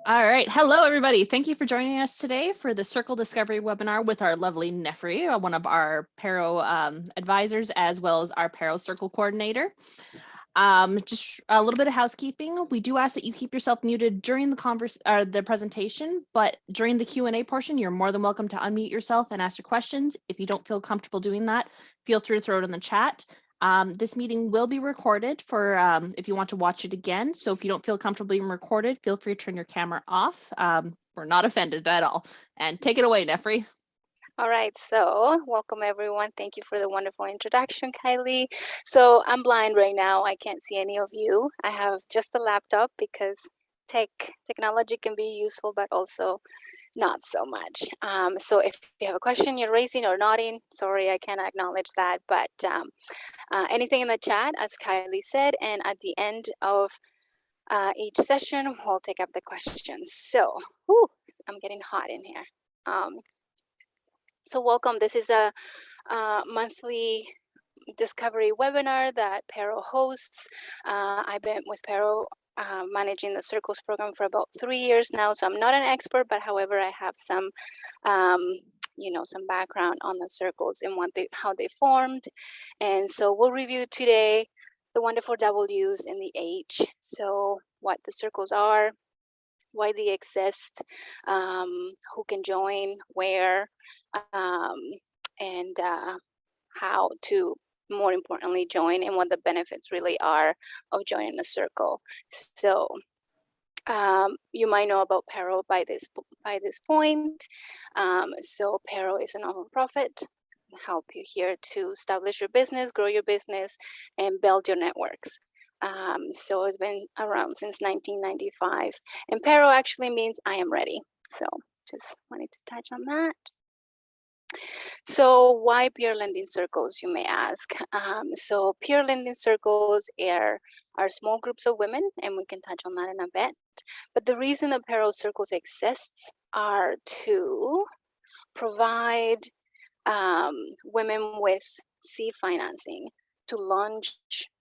All right. Hello, everybody. Thank you for joining us today for the Circle Discovery webinar with our lovely Nefri, one of our PARO advisors, as well as our PARO Circle coordinator. Just a little bit of housekeeping. We do ask that you keep yourself muted during the presentation, but during the Q&A portion, you're more than welcome to unmute yourself and ask your questions. If you don't feel comfortable doing that, feel free to throw it in the chat. This meeting will be recorded for if you want to watch it again. So if you don't feel comfortable being recorded, feel free to turn your camera off. We're not offended at all. And take it away, Nefri. All right, so welcome everyone. Thank you for the wonderful introduction, Kylie. So I'm blind right now. I can't see any of you. I have just a laptop because technology can be useful, but also not so much. So if you have a question, you're raising or nodding, sorry, I cannot acknowledge that, but anything in the chat, as Kylie said, and at the end of each session, we'll take up the questions. So, I'm getting hot in here. So welcome. This is a monthly discovery webinar that PARO hosts. I've been with PARO managing the Circles program for about 3 years now, so I'm not an expert, but however, I have some, some background on the circles and how they formed. And so we'll review today the wonderful W's and the H. So what the circles are, why they exist, who can join, where, and how to, more importantly, join, and what the benefits really are of joining a circle. So you might know about PARO by this point. So PARO is a non-profit. Help you here to establish your business, grow your business, and build your networks. So it's been around since 1995. And PARO actually means I am ready. So just wanted to touch on that. So why peer lending circles, you may ask? So peer lending circles are small groups of women, and we can touch on that in a bit. But the reason that PARO circles exists are to provide women with seed financing to launch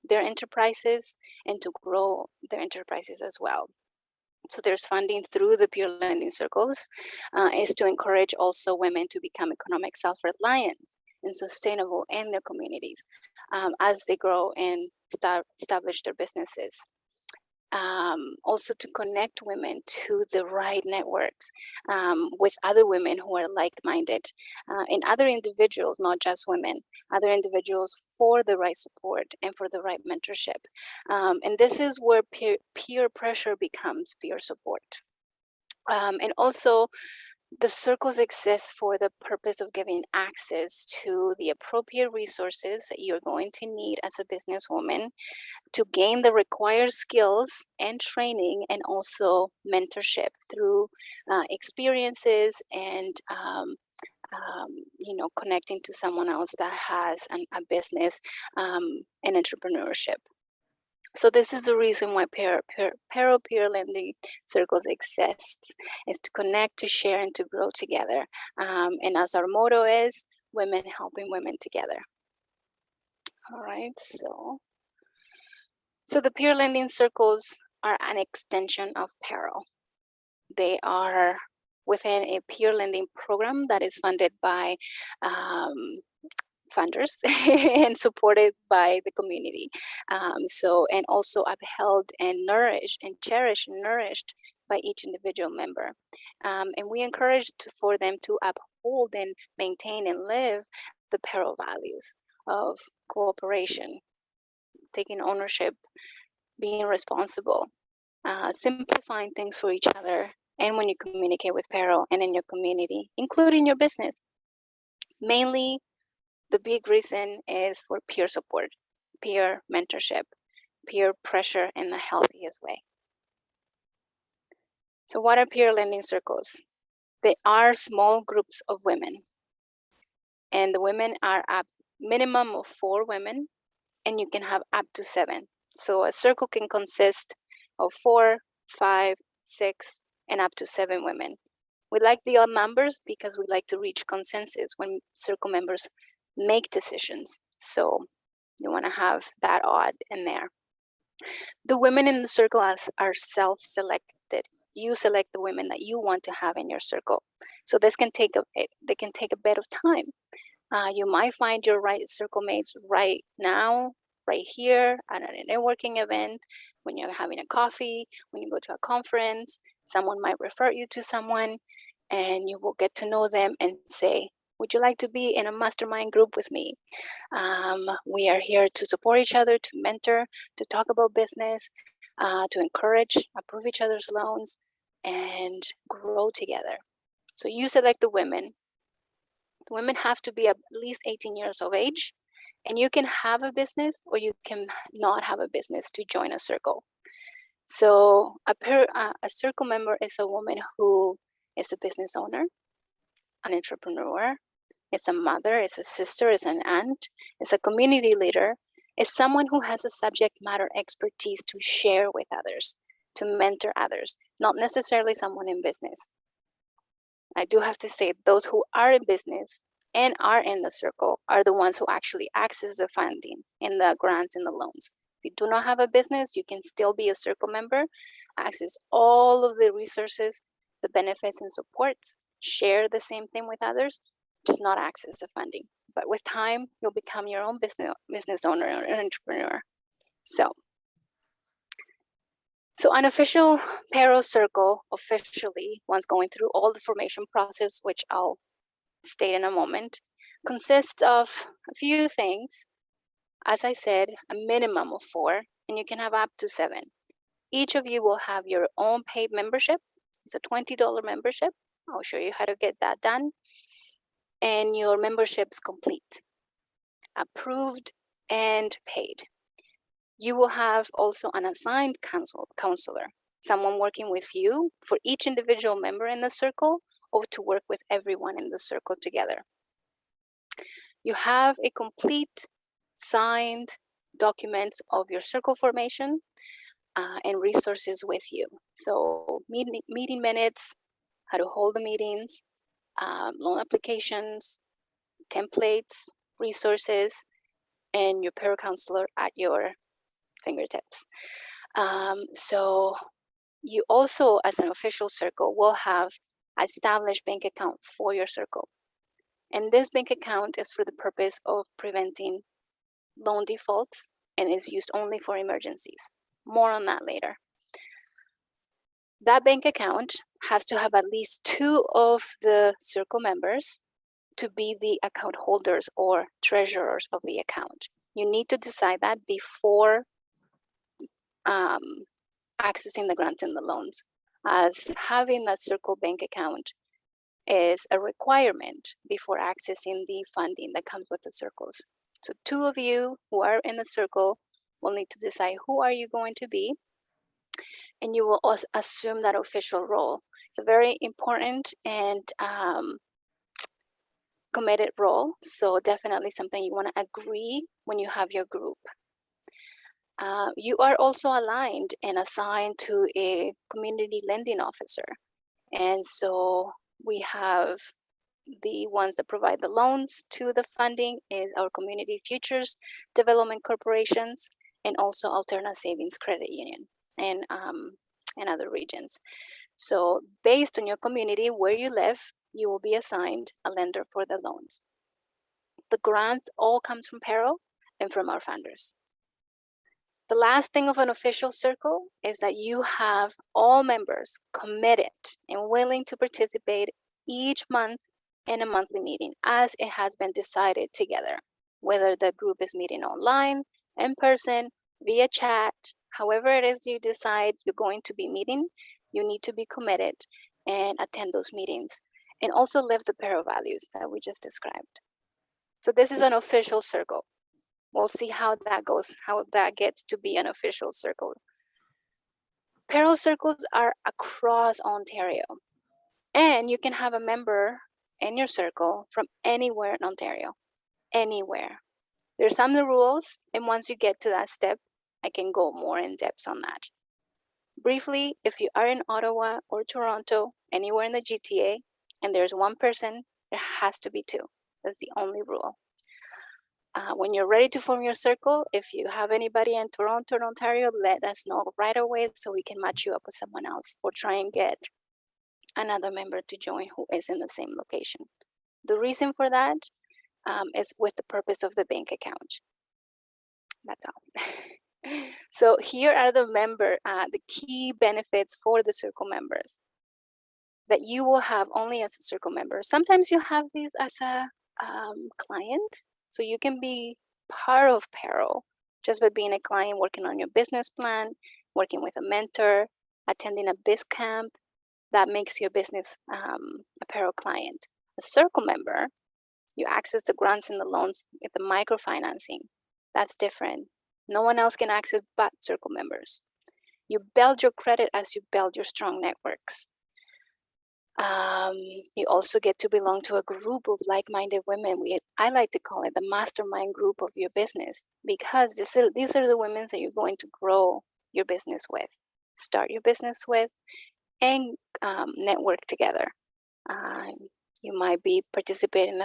their enterprises and to grow their enterprises as well. So there's funding through the peer lending circles is to encourage also women to become economic self-reliant and sustainable in their communities as they grow and establish their businesses. Also to connect women to the right networks with other women who are like-minded and other individuals, not just women, other individuals for the right support and for the right mentorship. And this is where peer pressure becomes peer support. And also, the circles exist for the purpose of giving access to the appropriate resources that you're going to need as a businesswoman to gain the required skills and training, and also mentorship through experiences and connecting to someone else that has a business and entrepreneurship. So this is the reason why PARO peer lending circles exist, is to connect, to share, and to grow together. And as our motto is, women helping women together. All right, so the peer lending circles are an extension of PARO. They are within a peer lending program that is funded by funders and supported by the community. And also upheld and nourished and cherished and nourished by each individual member. And we encourage for them to uphold and maintain and live the PARO values of cooperation, taking ownership, being responsible, simplifying things for each other, and when you communicate with PARO and in your community, including your business. Mainly, the big reason is for peer support, peer mentorship, peer pressure in the healthiest way. So what are peer lending circles? They are small groups of women, and the women are a minimum of 4 women, and you can have up to 7. So a circle can consist of 4, 5, 6, and up to 7 women. We like the odd numbers because we like to reach consensus when circle members make decisions. So you want to have that odd in there. The women in the circle are self-selected. you select the women that you want to have in your circle. So this can take they can take a bit of time. You might find your right circle mates right now, right here at a networking event, when you're having a coffee, when you go to a conference. Someone might refer you to someone, and you will get to know them and say, would you like to be in a mastermind group with me? We are here to support each other, to mentor, to talk about business, to encourage, approve each other's loans, and grow together. So you select the women. The women have to be at least 18 years of age, and you can have a business or you can not have a business to join a circle. So a circle member is a woman who is a business owner, an entrepreneur, is a mother, is a sister, is an aunt, is a community leader, is someone who has a subject matter expertise to share with others, to mentor others, not necessarily someone in business. I do have to say, those who are in business and are in the circle are the ones who actually access the funding and the grants and the loans. If you do not have a business, you can still be a circle member, access all of the resources, the benefits and supports, share the same thing with others, just not access the funding. But with time, you'll become your own business owner or an entrepreneur. So an official PARO circle, officially, once going through all the formation process, which I'll state in a moment, consists of a few things. As I said, a minimum of 4, and you can have up to 7. Each of you will have your own paid membership. It's a $20 membership. I'll show you how to get that done. And your membership's complete, approved, and paid. You will have also an assigned counselor, someone working with you for each individual member in the circle or to work with everyone in the circle together. You have a complete signed documents of your circle formation and resources with you. So meeting minutes, how to hold the meetings, loan applications, templates, resources, and your peer counselor at your fingertips. So you also, as an official circle, will have an established bank account for your circle. And this bank account is for the purpose of preventing loan defaults and is used only for emergencies. More on that later. That bank account has to have at least 2 of the circle members to be the account holders or treasurers of the account. You need to decide that before accessing the grants and the loans, as having a circle bank account is a requirement before accessing the funding that comes with the circles. So 2 of you who are in the circle will need to decide who are you going to be, and you will also assume that official role. It's a very important and committed role, so definitely something you want to agree when you have your group. You are also aligned and assigned to a community lending officer. And so we have the ones that provide the loans to the funding is our Community Futures Development Corporations and also Alterna Savings Credit Union and other regions. So based on your community, where you live, you will be assigned a lender for the loans. The grants all comes from PARO and from our funders. The last thing of an official circle is that you have all members committed and willing to participate each month in a monthly meeting as it has been decided together, whether the group is meeting online, in person, via chat, however it is you decide you're going to be meeting, you need to be committed and attend those meetings and also live the PARO values that we just described. So this is an official circle. We'll see how that goes, how that gets to be an official circle. PARO circles are across Ontario, and you can have a member in your circle from anywhere in Ontario, anywhere. There's some rules, and once you get to that step, I can go more in depth on that. Briefly, if you are in Ottawa or Toronto, anywhere in the GTA, and there's one person, there has to be 2. That's the only rule. When you're ready to form your circle, if you have anybody in Toronto or Ontario, let us know right away so we can match you up with someone else or try and get another member to join who is in the same location. The reason for that is with the purpose of the bank account. That's all. So here are the key benefits for the circle members that you will have only as a circle member. Sometimes you have these as a client, so you can be part of PARO just by being a client, working on your business plan, working with a mentor, attending a biz camp. That makes your business a PARO client. A circle member, you access the grants and the loans with the microfinancing. That's different. No one else can access but circle members. You build your credit as you build your strong networks. You also get to belong to a group of like-minded women. I like to call it the mastermind group of your business, because these are the women that you're going to grow your business with, start your business with, and network together. You might be participating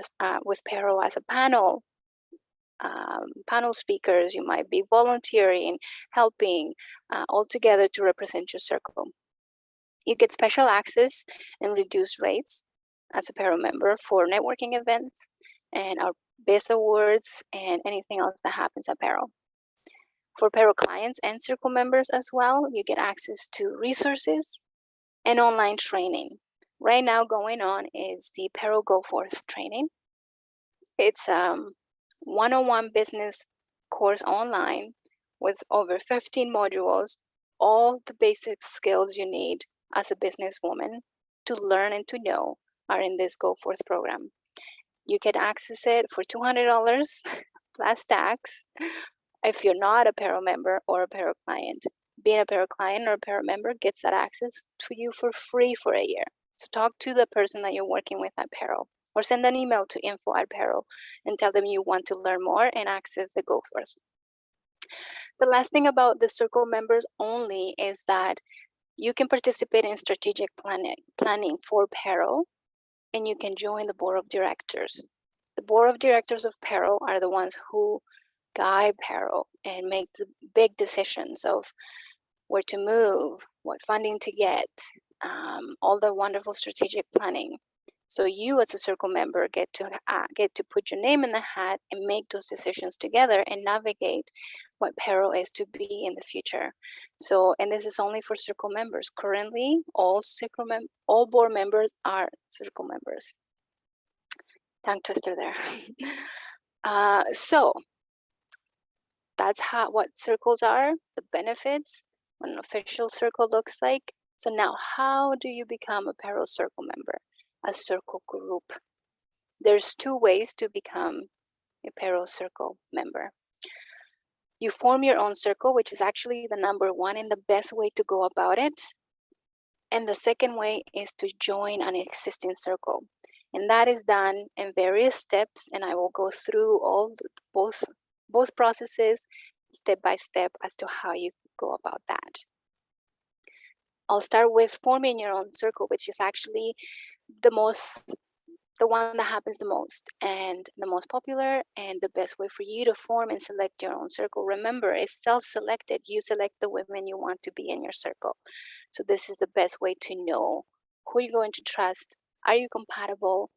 with PARO as a panel speakers. You might be volunteering, helping, all together to represent your circle. You get special access and reduced rates as a PARO member for networking events and our best awards and anything else that happens at PARO. For PARO clients and circle members as well, you get access to resources and online training. Right now going on is the PARO Go Forth training. It's one-on-one business course online with over 15 modules, all the basic skills you need as a businesswoman to learn and to know are in this Go Forth program. You can access it for $200 plus tax if you're not a PARO member or a PARO client. Being a PARO client or a PARO member gets that access to you for free for a year. So talk to the person that you're working with at PARO, or send an email to info@PARO and tell them you want to learn more and access the Go Forth. The last thing about the circle members only is that you can participate in strategic planning for PARO, and you can join the board of directors. The board of directors of PARO are the ones who guide PARO and make the big decisions of where to move, what funding to get, all the wonderful strategic planning. So you as a circle member get to put your name in the hat and make those decisions together and navigate what PARO is to be in the future. So, and this is only for circle members. Currently, all board members are circle members. Tongue twister there. So that's what circles are, the benefits, what an official circle looks like. So now, how do you become a PARO circle member, a circle group? There's two ways to become a PARO circle member. You form your own circle, which is actually the number one and the best way to go about it. And the second way is to join an existing circle. And that is done in various steps, and I will go through both processes step by step as to how you go about that. I'll start with forming your own circle, which is actually the one that happens the most and the most popular, and the best way for you to form and select your own circle. Remember, it's self-selected. You select the women you want to be in your circle. So this is the best way to know who you're going to trust. Are you compatible?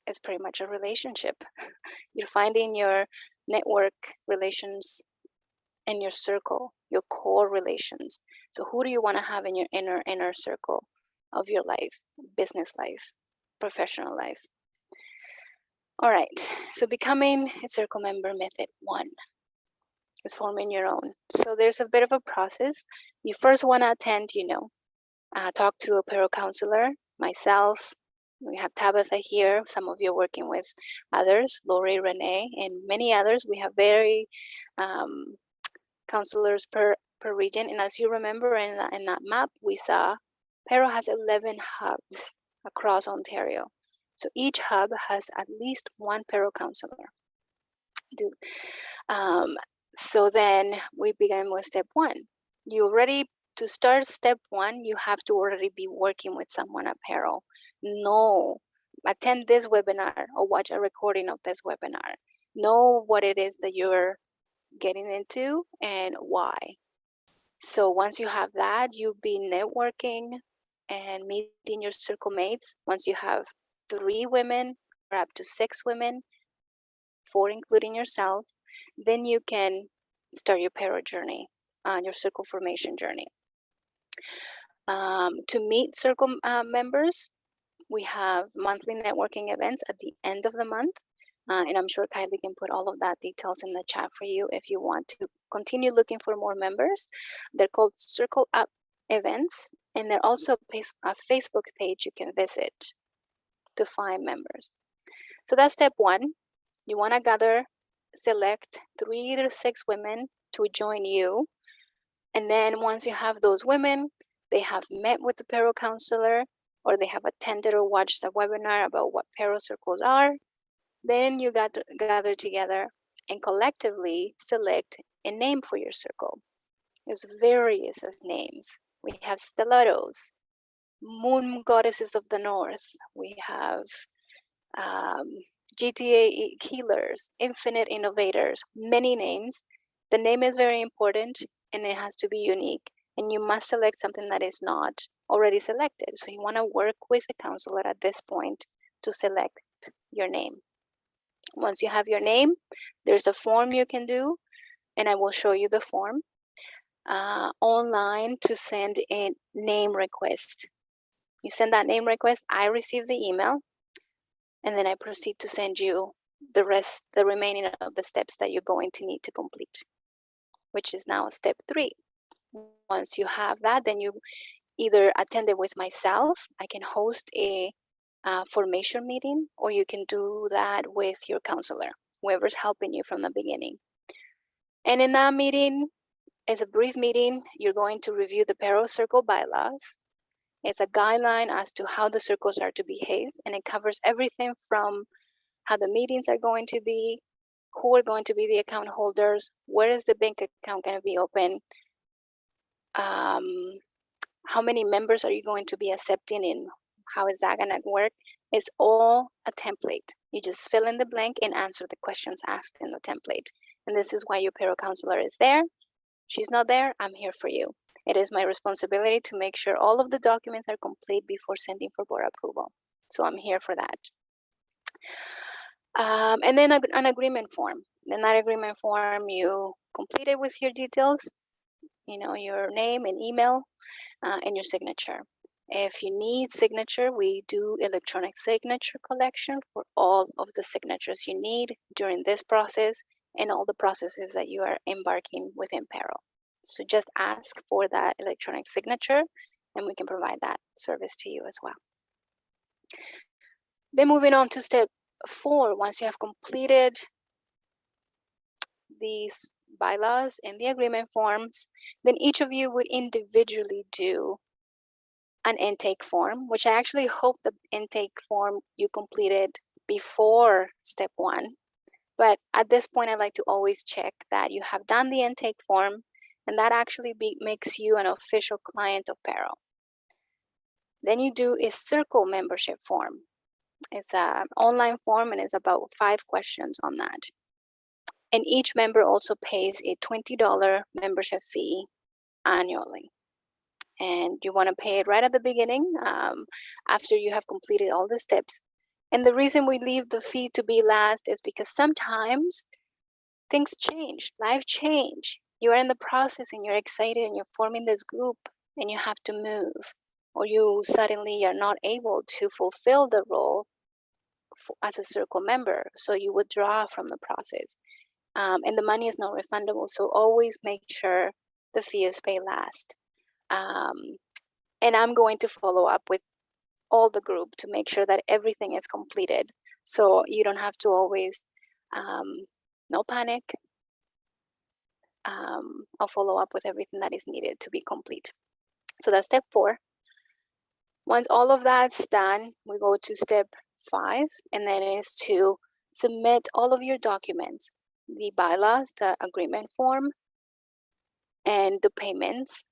It's pretty much a relationship. You're finding your network relations in your circle, your core relations. So who do you want to have in your inner circle of your life, business life, professional life? All right, so becoming a circle member method 1 is forming your own. So there's a bit of a process. You first want to attend, talk to a PARO counselor, myself. We have Tabitha here. Some of you are working with others, Lori, Renee, and many others. We have very counselors per region. And as you remember in that map, we saw PARO has 11 hubs across Ontario. So each hub has at least one PARO counselor. So then we begin with step 1. To start step 1, you have to already be working with someone at PARO. Attend this webinar or watch a recording of this webinar. know what it is that you're getting into and why. So once you have that, you'll be networking and meeting your circle mates. Once you have 3 women or up to 6 women, 4 including yourself, then you can start your PARO journey, your circle formation journey. To meet circle members, we have monthly networking events at the end of the month. And I'm sure Kylie can put all of that details in the chat for you if you want to continue looking for more members. They're called Circle Up events, and they're also a Facebook page you can visit to find members. So that's step 1. You want to select 3 to 6 women to join you. And then once you have those women, they have met with the PARO counselor, or they have attended or watched a webinar about what PARO circles are, then you got to gather together and collectively select a name for your circle. There's various of names. We have stellatos, moon goddesses of the north. We have GTA healers, infinite innovators, many names. The name is very important and it has to be unique. And you must select something that is not already selected. So you want to work with a counselor at this point to select your name. Once you have your name, there's a form you can do, and I will show you the form online to send a name request. You send that name request, I receive the email, and then I proceed to send you the remaining of the steps that you're going to need to complete, which is now step 3. Once you have that, then you either attend it with myself. I can host a formation meeting, or you can do that with your counselor, whoever's helping you from the beginning. And in that meeting, it's a brief meeting. You're going to review the PARO Circle bylaws. It's a guideline as to how the circles are to behave, and it covers everything from how the meetings are going to be, who are going to be the account holders, where is the bank account going to be open, how many members are you going to be accepting, and how is that going to work. It's all a template. You just fill in the blank and answer the questions asked in the template. And this is why your PARO counselor is there. She's not there, I'm here for you. It is my responsibility to make sure all of the documents are complete before sending for board approval. So I'm here for that. And then an agreement form. In that agreement form, you complete it with your details, your name and email, and your signature. If you need signature, we do electronic signature collection for all of the signatures you need during this process and all the processes that you are embarking within PARO. So just ask for that electronic signature and we can provide that service to you as well. Then moving on to step 4, once you have completed these bylaws and the agreement forms, then each of you would individually do an intake form, which I actually hope the intake form you completed before step 1. But at this point, I like to always check that you have done the intake form, and that actually makes you an official client of PARO. Then you do a circle membership form. It's an online form, and it's about 5 questions on that. And each member also pays a $20 membership fee annually. And you want to pay it right at the beginning after you have completed all the steps. And the reason we leave the fee to be last is because sometimes things change, life change. You are in the process and you're excited and you're forming this group and you have to move, or you suddenly are not able to fulfill the role as a circle member. So you withdraw from the process. And the money is not refundable. So always make sure the fee is paid last. And I'm going to follow up with all the group to make sure that everything is completed. So you don't have to always, no panic. I'll follow up with everything that is needed to be complete. So that's step 4. Once all of that's done, we go to step 5, and then it is to submit all of your documents, the bylaws, the agreement form, and the payments.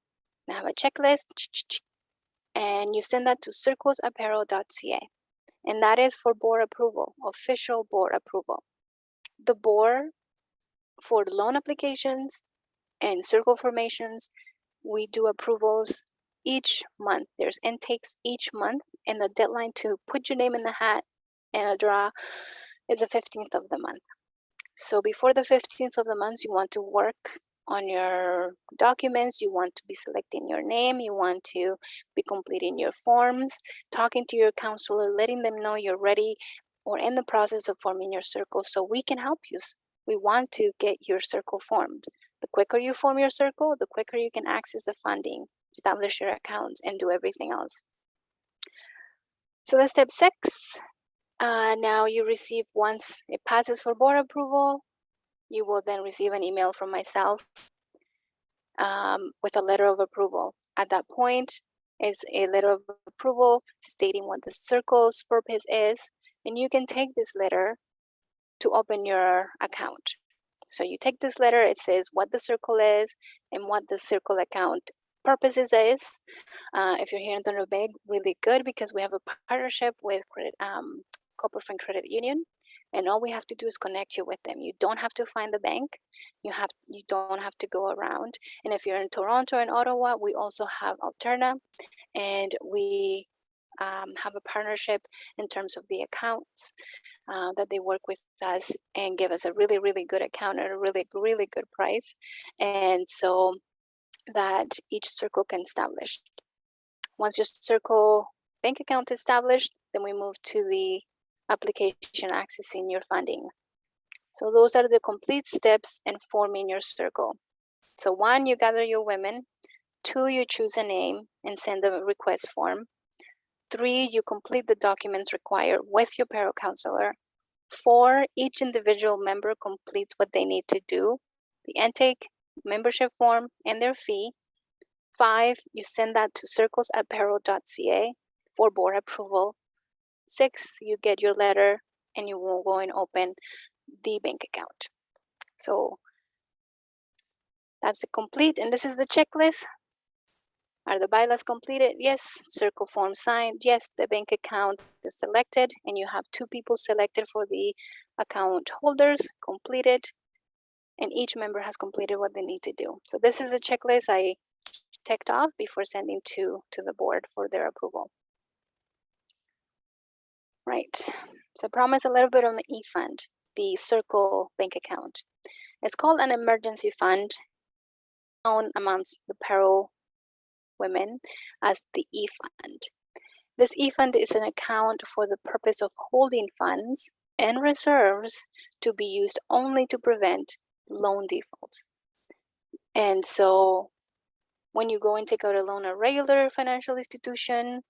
I have a checklist, and you send that to circles@paro.ca, and that is for board approval, official board approval. The board for loan applications and circle formations, we do approvals each month. There's intakes each month, and the deadline to put your name in the hat and a draw is the 15th of the month. So before the 15th of the month, you want to work on your documents, you want to be selecting your name, you want to be completing your forms, talking to your counselor, letting them know you're ready or in the process of forming your circle so we can help you. We want to get your circle formed. The quicker you form your circle, the quicker you can access the funding, establish your accounts, and do everything else. So that's step 6. Now you receive, once it passes for board approval, you will then receive an email from myself with a letter of approval. At that point is a letter of approval stating what the circle's purpose is, and you can take this letter to open your account. So you take this letter, it says what the circle is and what the circle account purposes is. If you're here in Thunder Bay, really good, because we have a partnership with Corporate Friend Credit Union, and all we have to do is connect you with them. You don't have to find the bank. You don't have to go around. And if you're in Toronto and Ottawa, we also have Alterna, and we have a partnership in terms of the accounts that they work with us and give us a really, really good account at a really, really good price. And so that each circle can establish. Once your circle bank account is established, then we move to the application accessing your funding. So those are the complete steps in forming your circle. So 1, you gather your women. 2, you choose a name and send the request form. 3, you complete the documents required with your PARO counselor. 4, each individual member completes what they need to do, the intake, membership form, and their fee. 5, you send that to circles@paro.ca for board approval. 6, you get your letter and you will go and open the bank account. So that's the complete, and this is the checklist. Are the bylaws completed? Yes. Circle form signed? Yes. The bank account is selected, and you have 2 people selected for the account holders, completed, and each member has completed what they need to do. So this is a checklist I checked off before sending to the board for their approval. Right. So I promise a little bit on the e-fund, the Circle bank account. It's called an emergency fund, known amongst the PARO women as the e-fund. This e-fund is an account for the purpose of holding funds and reserves to be used only to prevent loan defaults. And so when you go and take out a loan at a regular financial institution,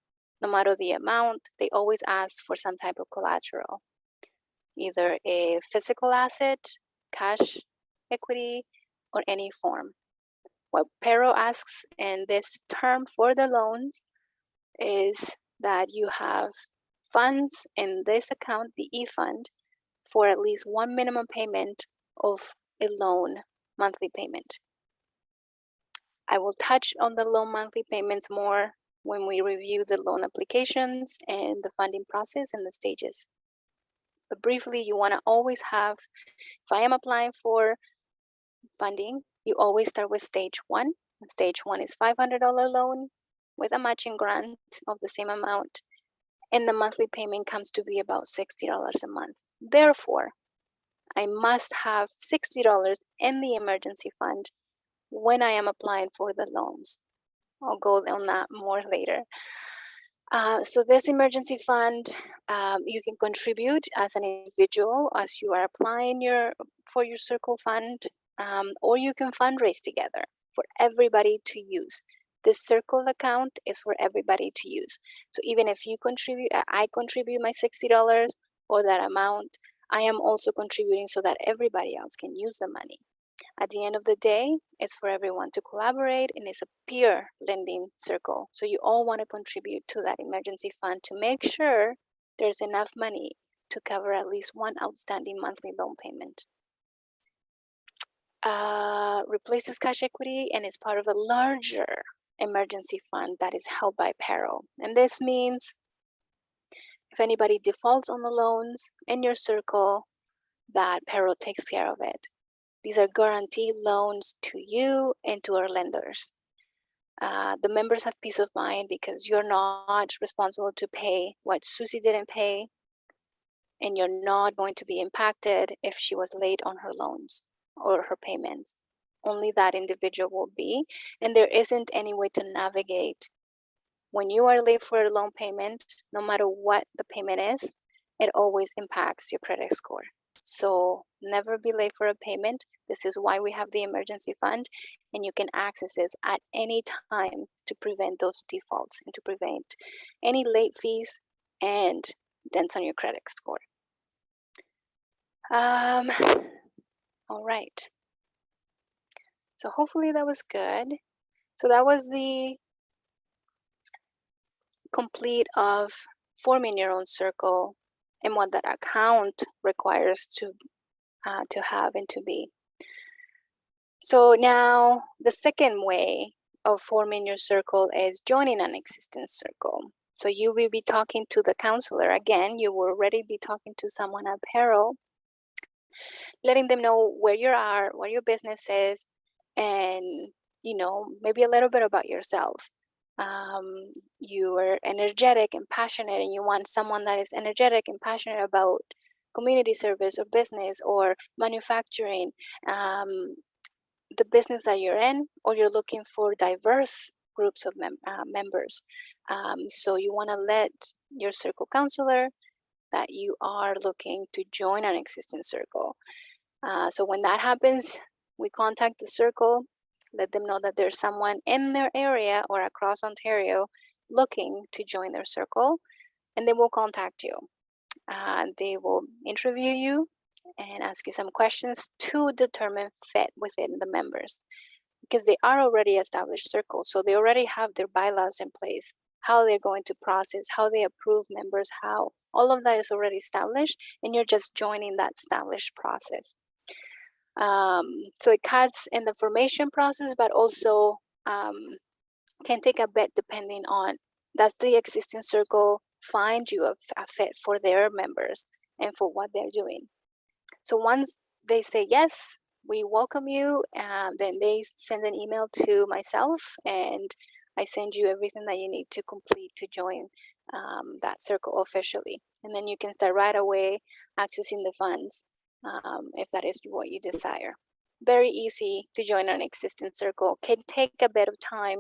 no matter the amount, they always ask for some type of collateral, either a physical asset, cash, equity, or any form. What PARO asks in this term for the loans is that you have funds in this account, the e-fund, for at least one minimum payment of a loan monthly payment. I will touch on the loan monthly payments more when we review the loan applications and the funding process and the stages. But briefly, you want to always have, if I am applying for funding, you always start with stage 1. Stage 1 is $500 loan with a matching grant of the same amount, and the monthly payment comes to be about $60 a month. Therefore, I must have $60 in the emergency fund when I am applying for the loans. I'll go on that more later. So this emergency fund, you can contribute as an individual as you are applying for your circle fund, or you can fundraise together for everybody to use. This circle account is for everybody to use. So even if you contribute, I contribute my $60 or that amount, I am also contributing so that everybody else can use the money. At the end of the day, it's for everyone to collaborate, and it's a peer lending circle. So you all want to contribute to that emergency fund to make sure there's enough money to cover at least one outstanding monthly loan payment. Replaces cash equity and is part of a larger emergency fund that is held by PARO. And this means if anybody defaults on the loans in your circle, that PARO takes care of it. These are guaranteed loans to you and to our lenders. The members have peace of mind because you're not responsible to pay what Susie didn't pay, and you're not going to be impacted if she was late on her loans or her payments. Only that individual will be, and there isn't any way to navigate. When you are late for a loan payment, no matter what the payment is, it always impacts your credit score. So never be late for a payment. This is why we have the emergency fund, and you can access this at any time to prevent those defaults and to prevent any late fees and dents on your credit score. All right. So hopefully that was good. So that was the complete of forming your own circle and what that account requires to have and to be. So now the second way of forming your circle is joining an existing circle. So you will be talking to the counselor. Again, you will already be talking to someone at PARO, letting them know where you are, what your business is, and maybe a little bit about yourself. You are energetic and passionate, and you want someone that is energetic and passionate about community service or business or manufacturing, the business that you're in, or you're looking for diverse groups of members. So you want to let your circle counselor that you are looking to join an existing circle. So when that happens, we contact the circle, let them know that there's someone in their area or across Ontario looking to join their circle, and they will contact you. They will interview you and ask you some questions to determine fit within the members, because they are already established circles. So they already have their bylaws in place, how they're going to process, how they approve members, how all of that is already established, and you're just joining that established process. So it cuts in the formation process, but also can take a bit depending on, does the existing circle find you a fit for their members and for what they're doing. So once they say yes, we welcome you, then they send an email to myself, and I send you everything that you need to complete to join that circle officially. And then you can start right away accessing the funds if that is what you desire. Very easy to join an existing circle. Can take a bit of time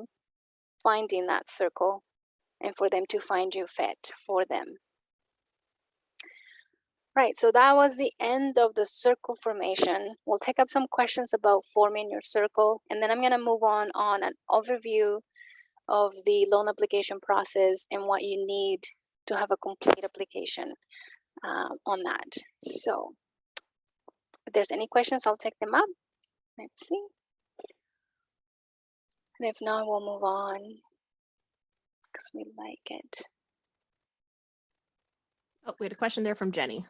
finding that circle and for them to find you fit for them. Right, so that was the end of the circle formation. We'll take up some questions about forming your circle, and then I'm going to move on an overview of the loan application process and what you need to have a complete application on that. So if there's any questions, I'll take them up. Let's see. And if not, we'll move on because we like it. Oh, we had a question there from Jenny.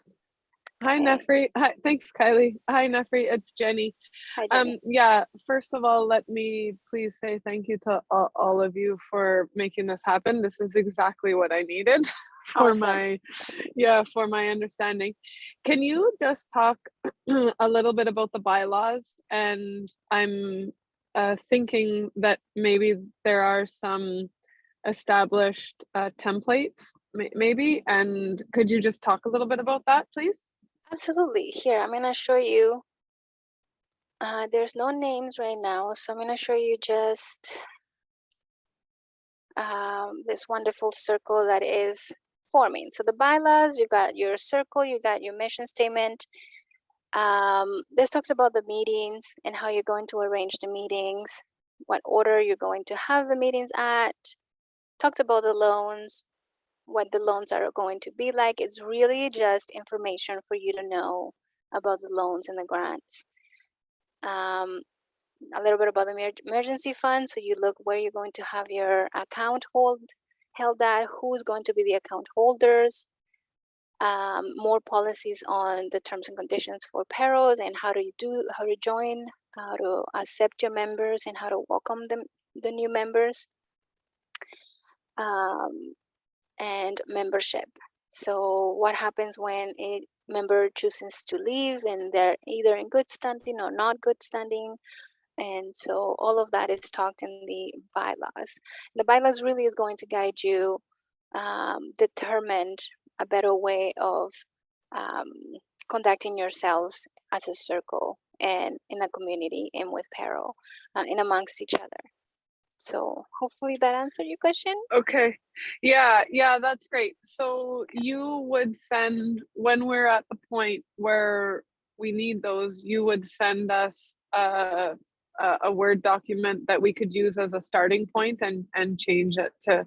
Hi, Okay. Nefri. Hi, thanks, Kylie. Hi, Nefri. It's Jenny. Hi, Jenny. Yeah, first of all, let me please say thank you to all of you for making this happen. This is exactly what I needed for Awesome. for my understanding. Can you just talk a little bit about the bylaws? And I'm thinking that maybe there are some established templates, maybe, and could you just talk a little bit about that, please? Absolutely. Here, I'm going to show you. There's no names right now, so I'm going to show you just this wonderful circle that is forming. So the bylaws, you got your circle, you got your mission statement. This talks about the meetings and how you're going to arrange the meetings, what order you're going to have the meetings at. Talks about the loans, what the loans are going to be like. It's really just information for you to know about the loans and the grants. A little bit about the emergency fund. So you look where you're going to have your account held at, who's going to be the account holders. More policies on the terms and conditions for PAROs and how to join, how to accept your members, and how to welcome the new members. And membership. So what happens when member chooses to leave and they're either in good standing or not good standing. And so all of that is talked in the bylaws. The bylaws really is going to guide you, determine a better way of conducting yourselves as a circle and in a community and with PARO and amongst each other. So hopefully that answered your question. Okay. Yeah, that's great. So you would send, when we're at the point where we need those, you would send us a Word document that we could use as a starting point and change it to,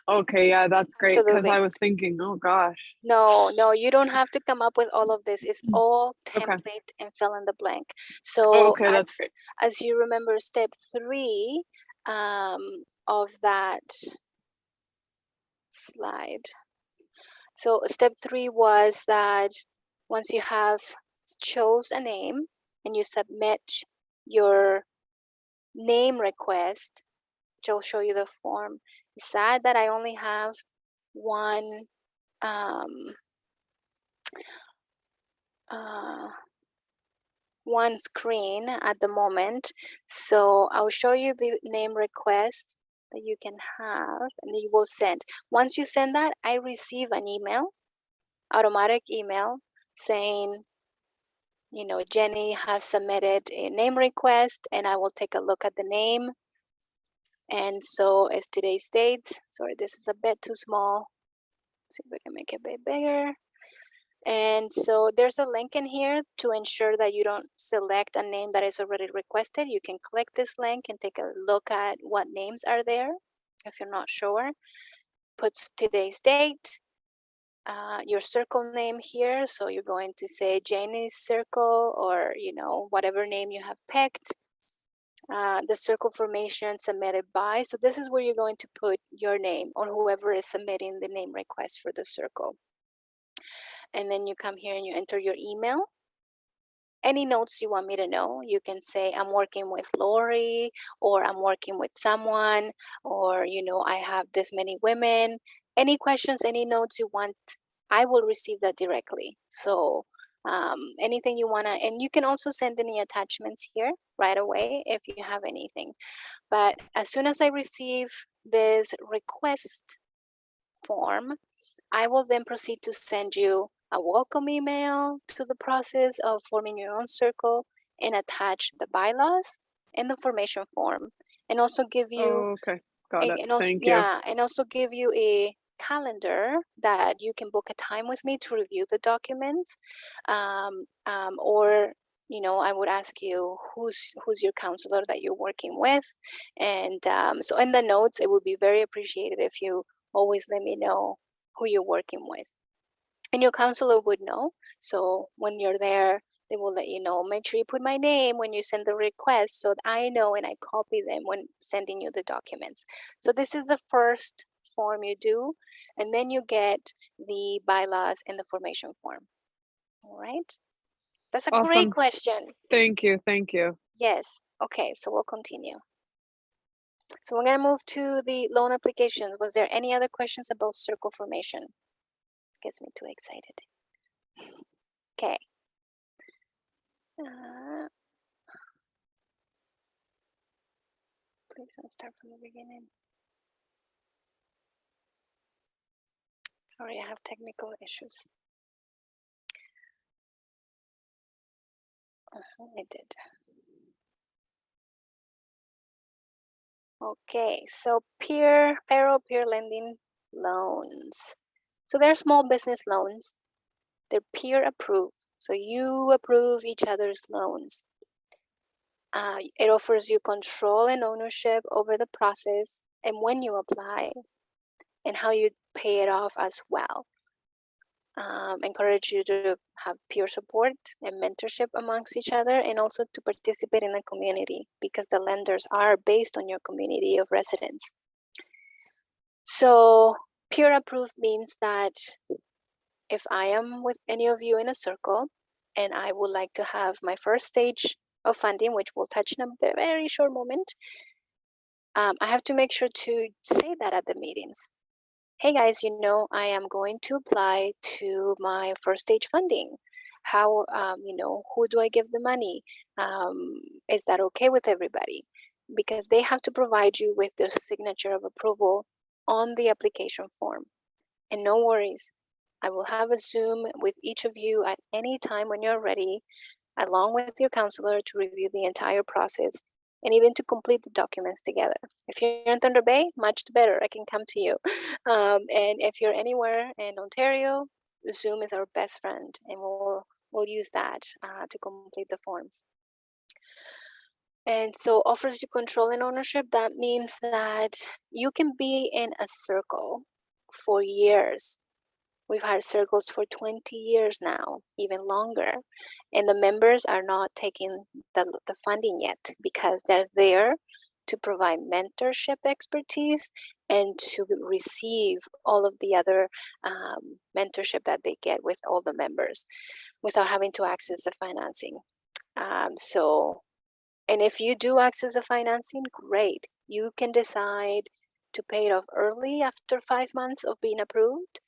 okay, yeah, that's great. Because Absolutely. I was thinking, oh gosh. No, you don't have to come up with all of this. It's all Okay. template and fill in the blank. Oh, So okay, that's great. as you remember, step 3 of that slide. So step 3 was that once you have chose a name and you submit your name request, which I'll show you the form. It's sad that I only have one one screen at the moment. So I'll show you the name request that you can have and you will send. Once you send that, I receive an email, automatic email saying, you know, Jenny has submitted a name request and I will take a look at the name. And so it's today's date. Sorry, this is a bit too small. Let's see if we can make it a bit bigger. And so there's a link in here to ensure that you don't select a name that is already requested. You can click this link and take a look at what names are there. If you're not sure, puts today's date, your circle name here. So you're going to say Janie's circle or, you know, whatever name you have picked. The circle formation submitted by. So this is where you're going to put your name or whoever is submitting the name request for the circle. And then you come here and you enter your email. Any notes you want me to know, you can say I'm working with Lori, or I'm working with someone, or, you know, I have this many women. Any questions, any notes you want, I will receive that directly. So anything you want to, and you can also send any attachments here right away if you have anything. But as soon as I receive this request form, I will then proceed to send you a welcome email to the process of forming your own circle and attach the bylaws and the formation form, and also give you Oh, okay, got it. and also, Thank you. yeah, and also give you a calendar that you can book a time with me to review the documents, or, you know, I would ask you who's your counselor that you're working with, and so in the notes it would be very appreciated if you always let me know who you're working with, and your counselor would know. So when you're there, they will let you know. Make sure you put my name when you send the request so that I know and I copy them when sending you the documents. So this is the first form you do, and then you get the bylaws and the formation form. All right. That's a great Awesome. question. Thank you. Thank you. Yes. Okay, so we'll continue. So we're going to move to the loan application. Was there any other questions about circle formation? Gets me too excited. Okay. Please don't start from the beginning. Sorry, I have technical issues. I did. Okay, so PARO peer lending loans. So they're small business loans. They're peer approved. So you approve each other's loans. It offers you control and ownership over the process and when you apply and how you pay it off as well. Encourage you to have peer support and mentorship amongst each other, and also to participate in a community because the lenders are based on your community of residents. So peer approved means that if I am with any of you in a circle and I would like to have my first stage of funding, which we'll touch in a very short moment, I have to make sure to say that at the meetings. Hey guys, you know, I am going to apply to my first stage funding. How, who do I give the money? Is that okay with everybody? Because they have to provide you with their signature of approval on the application form. And no worries, I will have a Zoom with each of you at any time when you're ready, along with your counselor, to review the entire process and even to complete the documents together. If you're in Thunder Bay, much better, I can come to you. And if you're anywhere in Ontario, Zoom is our best friend, and we'll use that to complete the forms. And so offers you control and ownership. That means that you can be in a circle for years. We've had circles for 20 years now, even longer. And the members are not taking the funding yet because they're there to provide mentorship expertise and to receive all of the other mentorship that they get with all the members without having to access the financing. And if you do access the financing, great. You can decide to pay it off early after 5 months of being approved.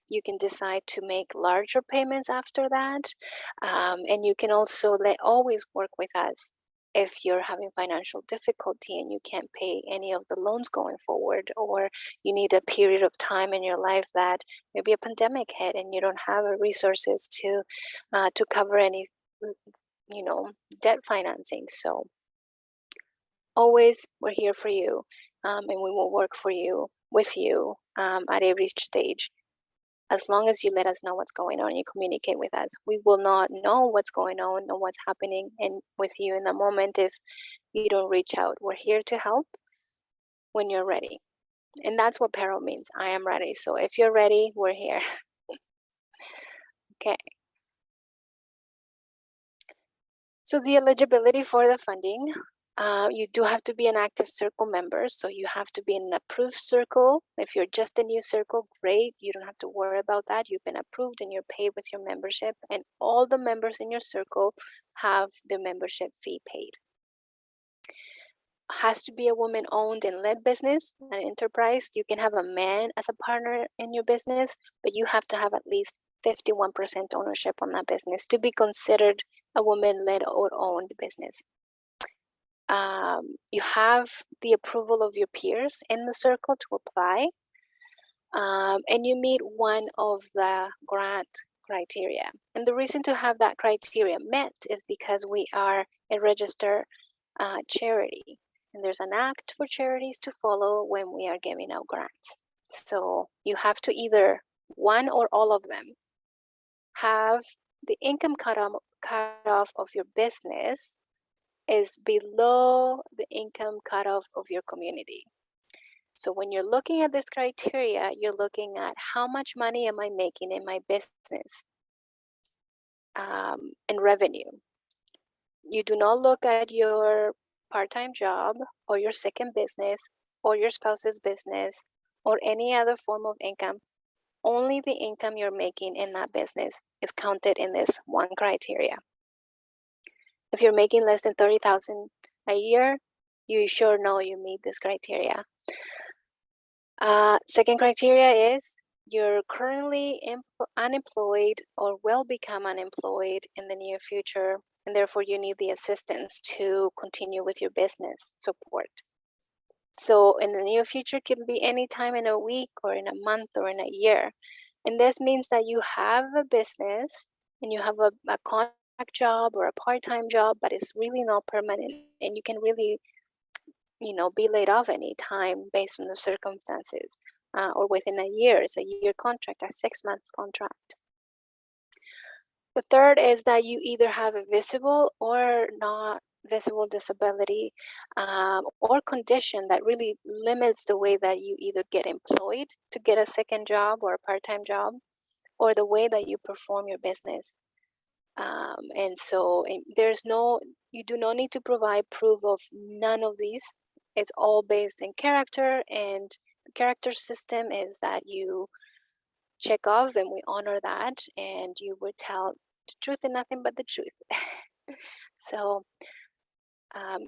You can decide to make larger payments after that. And you can also always work with us if you're having financial difficulty and you can't pay any of the loans going forward, or you need a period of time in your life that maybe a pandemic hit and you don't have resources to cover any debt financing. So always we're here for you, and we will work for you, with you, at every stage. As long as you let us know what's going on, you communicate with us. We will not know what's going on and what's happening and with you in the moment if you don't reach out. We're here to help when you're ready. And that's what PARO means. I am ready. So if you're ready, we're here. Okay. So the eligibility for the funding, you do have to be an active circle member. So you have to be in an approved circle. If you're just a new circle, great. You don't have to worry about that. You've been approved and you're paid with your membership. And all the members in your circle have their membership fee paid. Has to be a woman-owned and led business, an enterprise. You can have a man as a partner in your business, but you have to have at least 51% ownership on that business to be considered a woman-led or owned business. You have the approval of your peers in the circle to apply, and you meet one of the grant criteria. And the reason to have that criteria met is because we are a registered charity, and there's an act for charities to follow when we are giving out grants. So you have to either one or all of them have the income cutoff of your business is below the income cutoff of your community. So when you're looking at this criteria, you're looking at how much money am I making in my business, and revenue. You do not look at your part-time job or your second business or your spouse's business or any other form of income. Only the income you're making in that business is counted in this one criteria. If you're making less than $30,000 a year, you sure know you meet this criteria. Second criteria is you're currently unemployed or will become unemployed in the near future, and therefore you need the assistance to continue with your business support. So in the near future can be any time in a week or in a month or in a year. And this means that you have a business and you have a contract job or a part-time job, but it's really not permanent, and you can really be laid off any time based on the circumstances, or within a year. It's a year contract, a 6 months contract. The third is that you either have a visible or not visible disability, or condition that really limits the way that you either get employed to get a second job or a part-time job, or the way that you perform your business. And so you do not need to provide proof of none of these. It's all based in character, and the character system is that you check off and we honor that, and you would tell the truth and nothing but the truth. So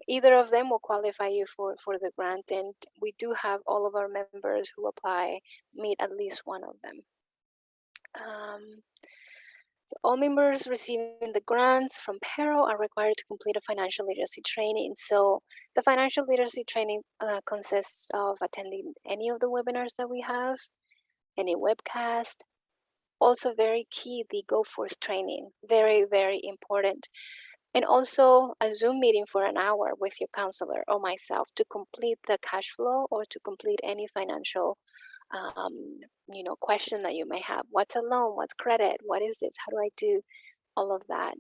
either of them will qualify you for the grant, and we do have all of our members who apply meet at least one of them. So all members receiving the grants from PARO are required to complete a financial literacy training. So the financial literacy training consists of attending any of the webinars that we have, any webcast. Also very key, the Go Forth training, very, very important. And also a Zoom meeting for an hour with your counselor or myself to complete the cash flow or to complete any financial question that you may have. What's a loan? What's credit? What is this? How do I do? All of that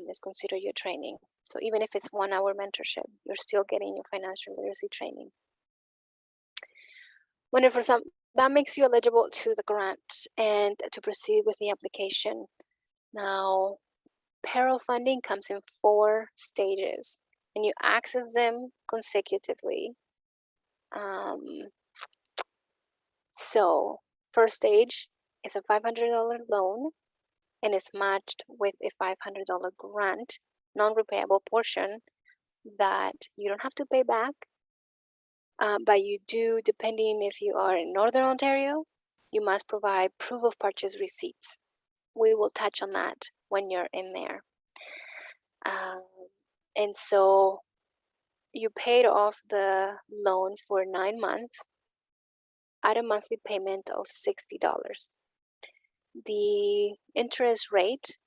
is considered your training. So even if it's 1 hour mentorship, you're still getting your financial literacy training. For some, that makes you eligible to the grant and to proceed with the application. Now, PARO funding comes in 4 stages, and you access them consecutively. So first stage is a $500 loan, and it's matched with a $500 grant, non-repayable portion that you don't have to pay back, but you do, depending if you are in Northern Ontario, you must provide proof of purchase receipts. We will touch on that when you're in there. And so you paid off the loan for 9 months at a monthly payment of $60. The interest rate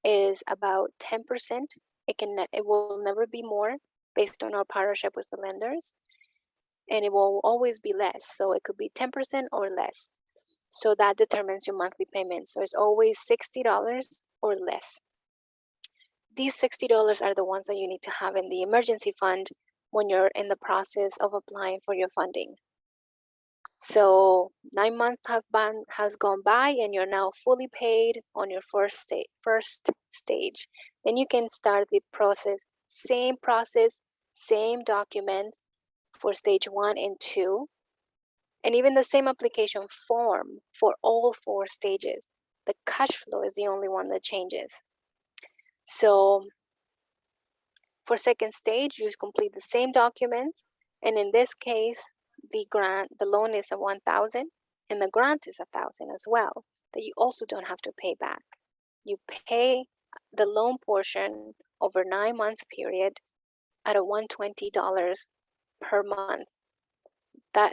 is about 10%. It will never be more based on our partnership with the lenders, and it will always be less. So it could be 10% or less. So that determines your monthly payment. So it's always $60 or less. These $60 are the ones that you need to have in the emergency fund when you're in the process of applying for your funding. So 9 months has gone by and you're now fully paid on your first stage. Then you can start the process, same document for stage 1 and 2, and even the same application form for all 4 stages. The cash flow is the only one that changes. So for second stage, you complete the same documents, and in this case, the loan is a $1,000, and the grant is $1,000 as well, that you also don't have to pay back. You pay the loan portion over 9 months period at a $120 per month.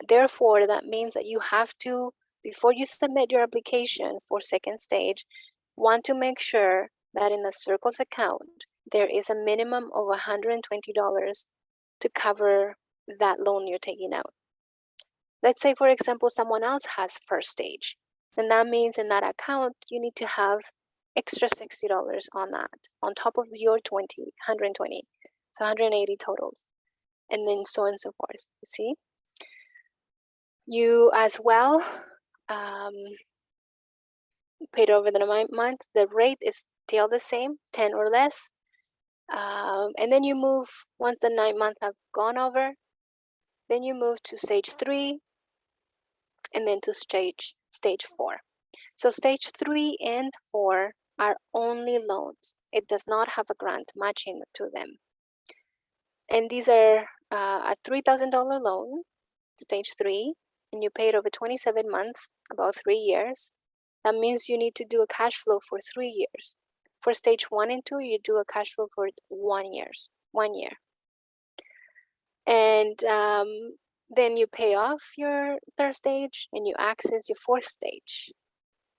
Therefore, that means that you have to, before you submit your application for second stage, want to make sure that in the Circles account, there is a minimum of $120 to cover that loan you're taking out. Let's say, for example, someone else has first stage, and that means in that account, you need to have extra $60 on that, on top of your 120, so 180 totals, and then so on and so forth, you see? You as well paid over the 9 months, the rate is still the same, 10 or less. And then you move, once the 9 months have gone over, then you move to stage 3 and then to stage 4. So stage 3 and 4 are only loans. It does not have a grant matching to them. And these are a $3,000 loan, stage 3, and you pay it over 27 months, about 3 years. That means you need to do a cash flow for 3 years. For stage 1 and 2, you do a cash flow for 1 year. And then you pay off your third stage and you access your fourth stage,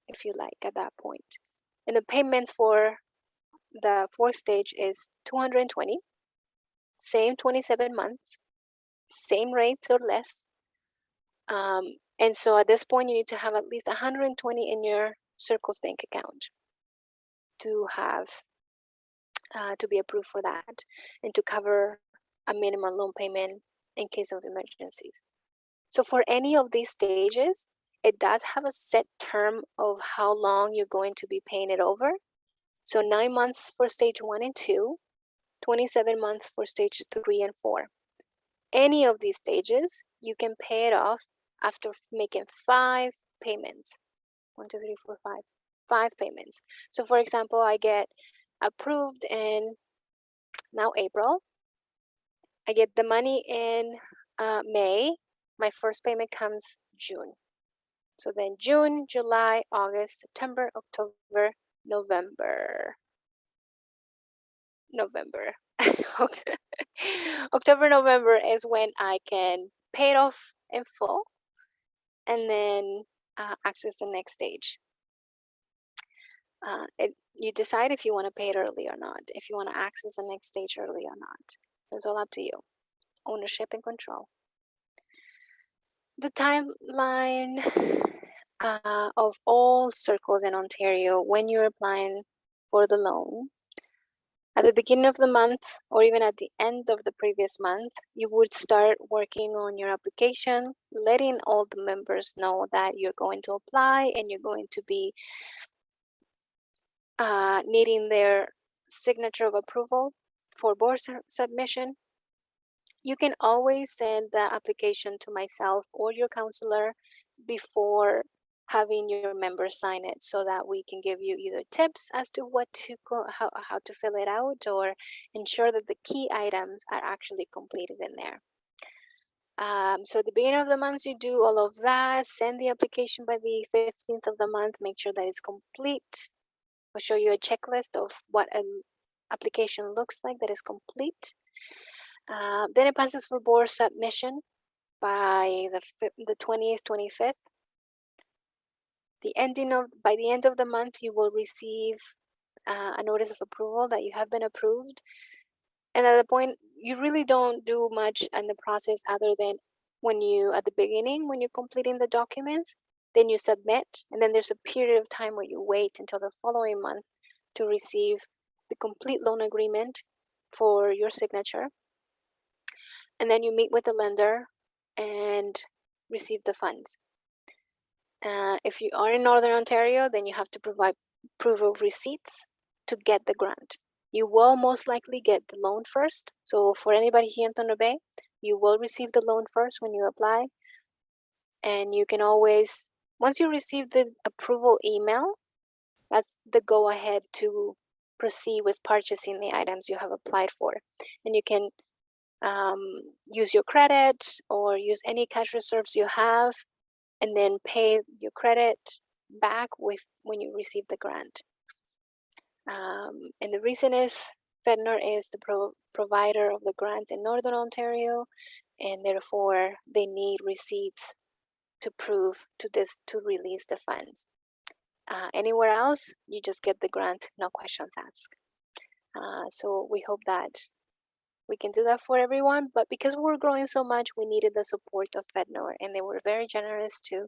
if you like, at that point. And the payments for the fourth stage is $220, same 27 months, same rates or less. And so at this point, you need to have at least $120 in your Circles bank account to have to be approved for that and to cover a minimum loan payment in case of emergencies. So for any of these stages, it does have a set term of how long you're going to be paying it over. So 9 months for stage 1 and 2, 27 months for stage 3 and 4. Any of these stages, you can pay it off after making 5 payments. 1, 2, 3, 4, 5. 5 payments. So for example, I get approved in now April. I get the money in May. My first payment comes June. So then June, July, August, September, October, November. October, November is when I can pay it off in full and then access the next stage. You decide if you want to pay it early or not, if you want to access the next stage early or not. It's all up to you. Ownership and control. The timeline of all circles in Ontario when you're applying for the loan. At the beginning of the month, or even at the end of the previous month, you would start working on your application, letting all the members know that you're going to apply and you're going to be needing their signature of approval for board submission. You can always send the application to myself or your counselor before having your members sign it, so that we can give you either tips as to what to how to fill it out, or ensure that the key items are actually completed in there. So at the beginning of the month, you do all of that, send the application by the 15th of the month, make sure that it's complete. I'll show you a checklist of what an application looks like that is complete. Then it passes for board submission by the 20th, 25th. By the end of the month, you will receive a notice of approval that you have been approved. And at the point, you really don't do much in the process other than at the beginning, when you're completing the documents, then you submit, and then there's a period of time where you wait until the following month to receive the complete loan agreement for your signature. And then you meet with the lender and receive the funds. If you are in Northern Ontario, then you have to provide proof of receipts to get the grant. You will most likely get the loan first. So for anybody here in Thunder Bay, you will receive the loan first when you apply. And you can always, once you receive the approval email, that's the go ahead to proceed with purchasing the items you have applied for. And you can use your credit or use any cash reserves you have, and then pay your credit back when you receive the grant. And the reason is FedNor is the provider of the grants in Northern Ontario, and therefore they need receipts to prove to release the funds. Anywhere else, you just get the grant, no questions asked. So we hope that we can do that for everyone, but because we're growing so much, we needed the support of FedNor, and they were very generous to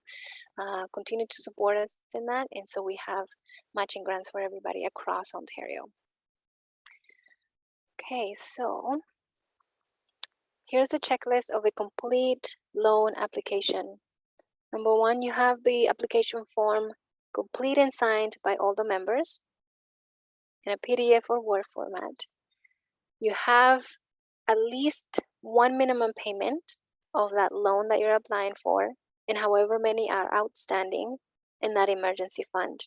continue to support us in that. And so we have matching grants for everybody across Ontario. Okay, so here's the checklist of a complete loan application. Number one, you have the application form complete and signed by all the members in a PDF or Word format. You have at least one minimum payment of that loan that you're applying for, and however many are outstanding in that emergency fund.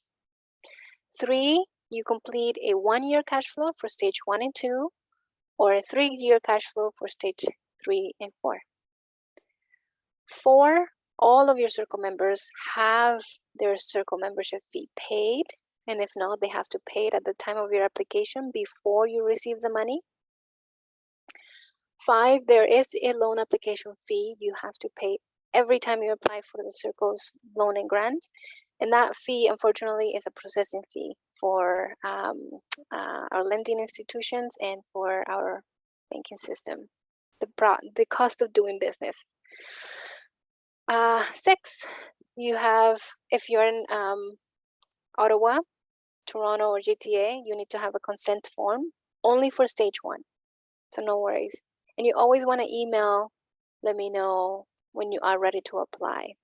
3, you complete a 1-year cash flow for stage 1 and 2, or a 3-year cash flow for stage 3 and 4. 4, all of your circle members have their circle membership fee paid, and if not, they have to pay it at the time of your application before you receive the money. 5, there is a loan application fee you have to pay every time you apply for the Circles loan and grants, and that fee, unfortunately, is a processing fee for our lending institutions and for our banking system, the cost of doing business. 6, you have, if you're in Ottawa, Toronto, or GTA, you need to have a consent form only for stage 1, so no worries. And you always want to email, let me know when you are ready to apply.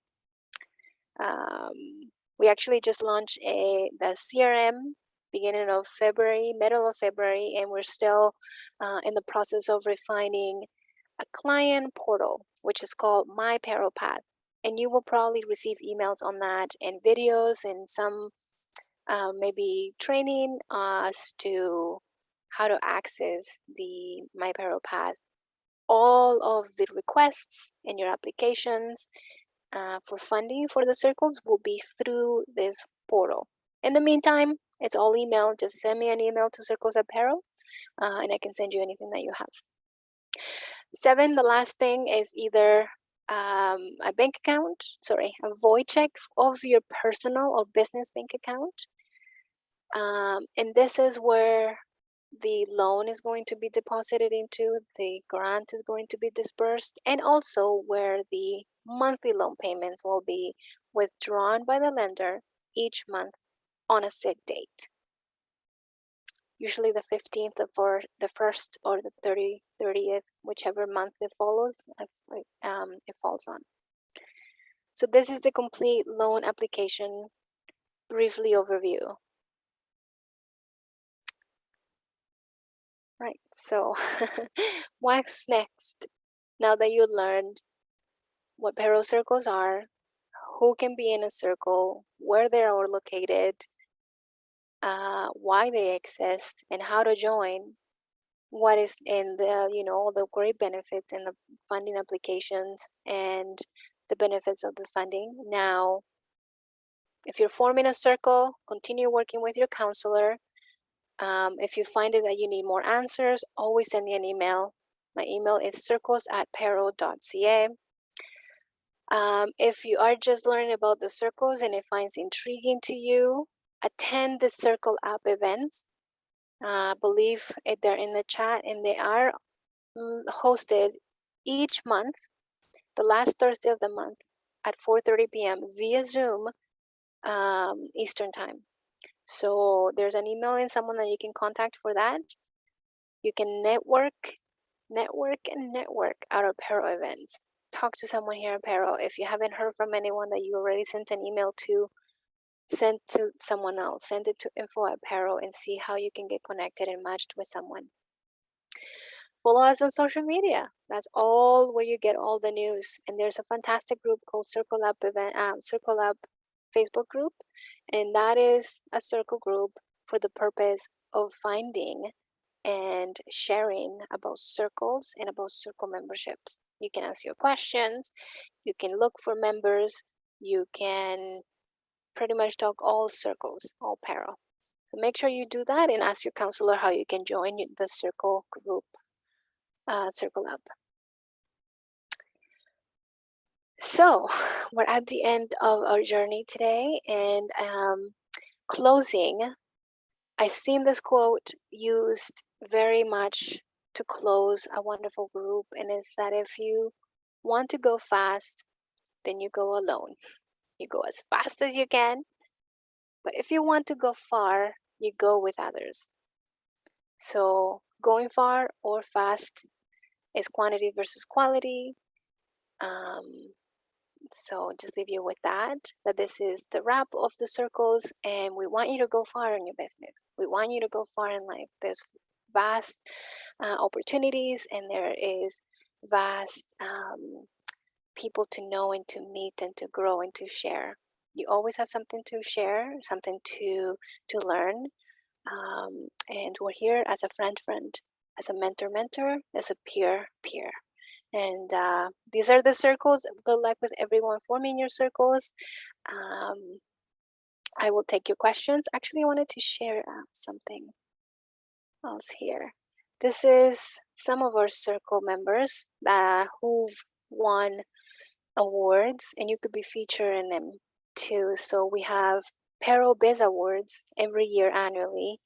We actually just launched the CRM beginning of February, middle of February, and we're still in the process of refining a client portal, which is called My PARO Path. And you will probably receive emails on that, and videos, and some maybe training as to how to access the My PARO Path. All of the requests in your applications for funding for the circles will be through this portal. In the meantime, It's all email. Just send me an email to Circles at PARO, and I can send you anything that you have. 7, the last thing is either a bank account, a void check of your personal or business bank account. And this is where the loan is going to be deposited into, the grant is going to be dispersed, and also where the monthly loan payments will be withdrawn by the lender each month on a set date. Usually the 15th or the 1st or the 30th, whichever month it follows, it falls on. So this is the complete loan application, briefly overview. Right, so what's next? Now that you learned what PARO circles are, who can be in a circle, where they are located, why they exist, and how to join, what is in the, all the great benefits in the funding applications and the benefits of the funding. Now, if you're forming a circle, continue working with your counselor. If you find it that you need more answers, always send me an email. My email is circles@paro.ca. If you are just learning about the circles and it finds intriguing to you, attend the Circle App events. I believe they're in the chat, and they are hosted each month, the last Thursday of the month at 4:30 p.m. via Zoom, Eastern time. So there's an email and someone that you can contact for that. You can network out of PARO events. Talk to someone here at PARO. If you haven't heard from anyone that you already sent an email to, send to someone else. Send it to info@PARO and see how you can get connected and matched with someone. Follow us on social media. That's all where you get all the news. And there's a fantastic group called Circle Up Facebook group, and that is a circle group for the purpose of finding and sharing about circles and about circle memberships. You can ask your questions, you can look for members, you can pretty much talk all circles, all PARO. So make sure you do that and ask your counselor how you can join the circle group, Circle Up. So we're at the end of our journey today, and closing, I've seen this quote used very much to close a wonderful group, and it's that if you want to go fast, then you go alone. You go as fast as you can, but if you want to go far, you go with others. So going far or fast is quantity versus quality. So just leave you with that this is the wrap of the circles, and we want you to go far in your business. We want you to go far in life. There's vast opportunities, and there is vast people to know and to meet and to grow and to share. You always have something to share, something to learn, and we're here as a friend, as a mentor, as a peer. And these are the circles. Good luck with everyone forming your circles. I will take your questions. Actually, I wanted to share something else here. This is some of our circle members who've won awards, and you could be featured in them too. So we have PARO Biz Awards every year annually.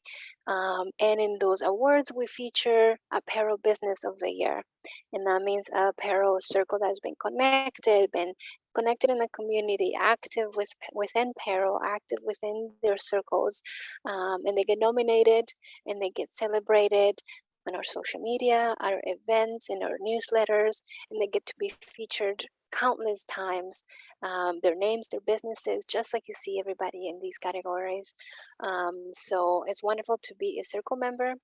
And in those awards, we feature a PARO Business of the Year. And that means a PARO circle that's been connected in the community, active within PARO, active within their circles. And they get nominated and they get celebrated on our social media, our events, and our newsletters, and they get to be featured countless times, their names, their businesses, just like you see everybody in these categories. So it's wonderful to be a circle member.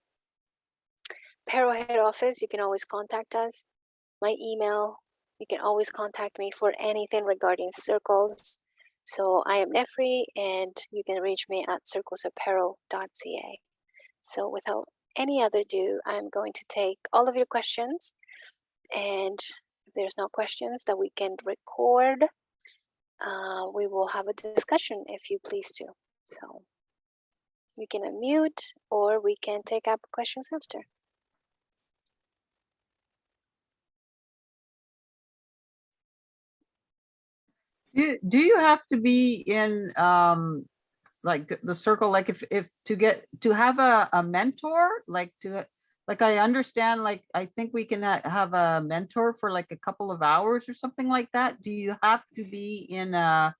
PARO head office, you can always contact us. My email, you can always contact me for anything regarding circles. So I am Nefri, and you can reach me at circles@paro.ca. So without any other ado, I'm going to take all of your questions, and if there's no questions that we can record, we will have a discussion if you please to. So You can unmute, or we can take up questions after. Do you have to be in like the circle, like if to have a mentor, like I understand, like I think we can have a mentor for like a couple of hours or something like that. Do you have to be in a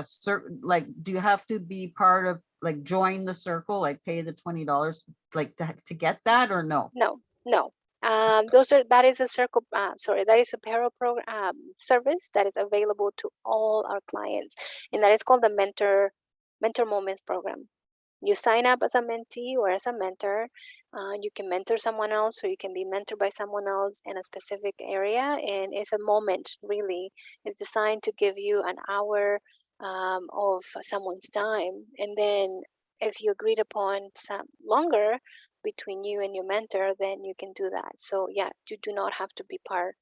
certain, like, do you have to be part of, like, join the circle, like pay the $20 like to get that, or no? No. That is a circle. That is a PARO program service that is available to all our clients, and that is called the Mentor Moments program. You sign up as a mentee or as a mentor. You can mentor someone else, or you can be mentored by someone else in a specific area. And it's a moment, really. It's designed to give you an hour of someone's time. And then if you agreed upon some longer between you and your mentor, then you can do that. So yeah, you do not have to be part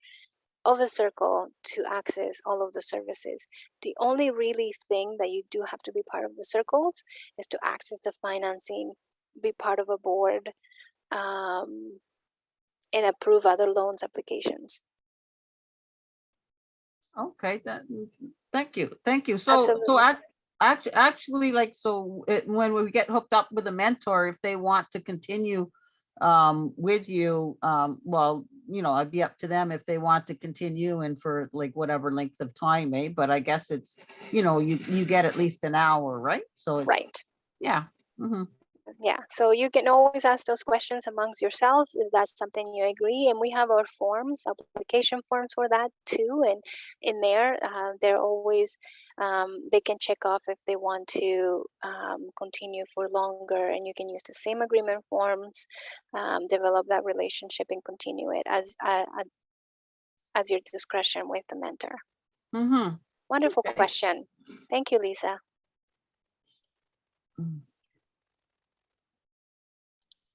of a circle to access all of the services. The only really thing that you do have to be part of the circles is to access the financing, be part of a board, and approve other loans applications. Okay, thank you. So Absolutely. actually, like, so when we get hooked up with a mentor, if they want to continue with you, well, you know, I'd be up to them if they want to continue and for like whatever length of time, but I guess it's, you know, you get at least an hour, right? So it's, Right. yeah. Mm-hmm. Yeah, so you can always ask those questions amongst yourselves. Is that something you agree? And we have our forms, application forms for that too. And in there, they're always, they can check off if they want to continue for longer. And you can use the same agreement forms, develop that relationship and continue it as your discretion with the mentor. Mm-hmm. Wonderful Okay. question. Thank you, Lisa.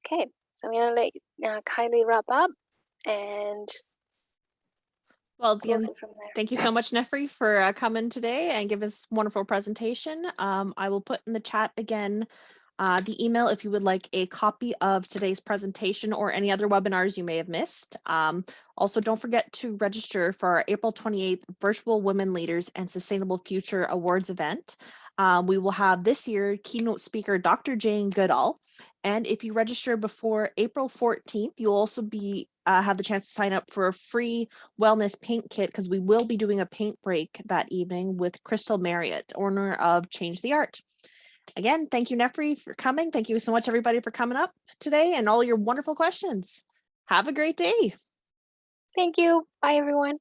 Okay, so I'm gonna let Kylie wrap up and Well, close it from there. thank you so much, Nefri, for coming today and give us a wonderful presentation. I will put in the chat again the email if you would like a copy of today's presentation or any other webinars you may have missed. Also, don't forget to register for our April 28th Virtual Women Leaders and Sustainable Future Awards event. We will have this year keynote speaker Dr. Jane Goodall. And if you register before April 14th, you'll also be have the chance to sign up for a free wellness paint kit, because we will be doing a paint break that evening with Crystal Marriott, owner of Change the Art. Again, thank you, Nefri, for coming. Thank you so much, everybody, for coming up today and all your wonderful questions. Have a great day. Thank you. Bye, everyone.